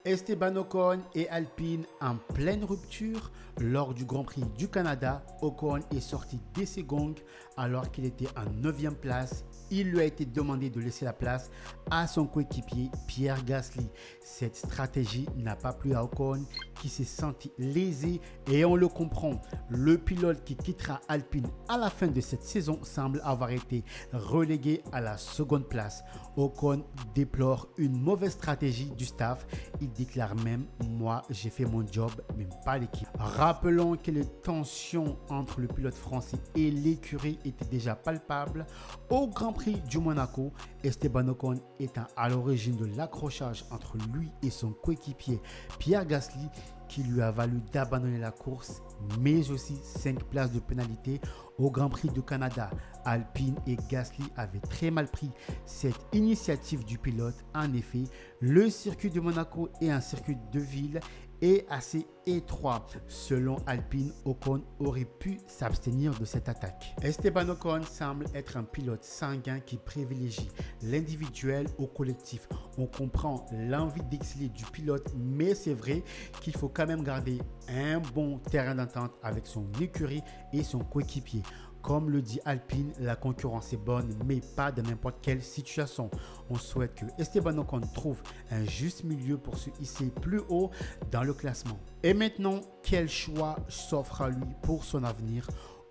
Esteban Ocon et Alpine en pleine rupture lors du Grand Prix du Canada. Ocon est sorti des secondes alors qu'il était en 9e place. Il lui a été demandé de laisser la place à son coéquipier Pierre Gasly. Cette stratégie n'a pas plu à Ocon qui s'est senti lésé et on le comprend. Le pilote qui quittera Alpine à la fin de cette saison semble avoir été relégué à la seconde place. Ocon déplore une mauvaise stratégie du staff. Il déclare même « Moi, j'ai fait mon job, mais pas l'équipe ». Rappelons que les tensions entre le pilote français et l'écurie étaient déjà palpables au Grand Prix du Monaco. Esteban Ocon étant à l'origine de l'accrochage entre lui et son coéquipier Pierre Gasly qui lui a valu d'abandonner la course, mais aussi 5 places de pénalité au Grand Prix du Canada. Alpine et Gasly avaient très mal pris cette initiative du pilote. En effet, le circuit de Monaco est un circuit de ville et assez étroit. Selon Alpine, Ocon aurait pu s'abstenir de cette attaque. Esteban Ocon semble être un pilote sanguin qui privilégie l'individuel au collectif. On comprend l'envie d'exceller du pilote, mais c'est vrai qu'il faut quand même garder un bon terrain d'entente avec son écurie et son coéquipier. Comme le dit Alpine, la concurrence est bonne, mais pas dans n'importe quelle situation. On souhaite que Esteban Ocon trouve un juste milieu pour se hisser plus haut dans le classement. Et maintenant, quel choix s'offre à lui pour son avenir?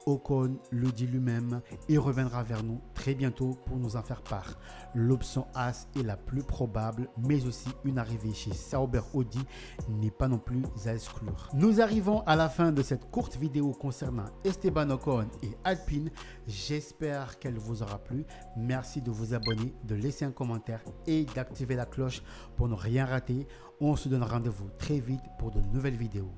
Ocon le dit lui-même et reviendra vers nous très bientôt pour nous en faire part. L'option As est la plus probable, mais aussi une arrivée chez Sauber Audi n'est pas non plus à exclure. Nous arrivons à la fin de cette courte vidéo concernant Esteban Ocon et Alpine. J'espère qu'elle vous aura plu. Merci de vous abonner, de laisser un commentaire et d'activer la cloche pour ne rien rater. On se donne rendez-vous très vite pour de nouvelles vidéos.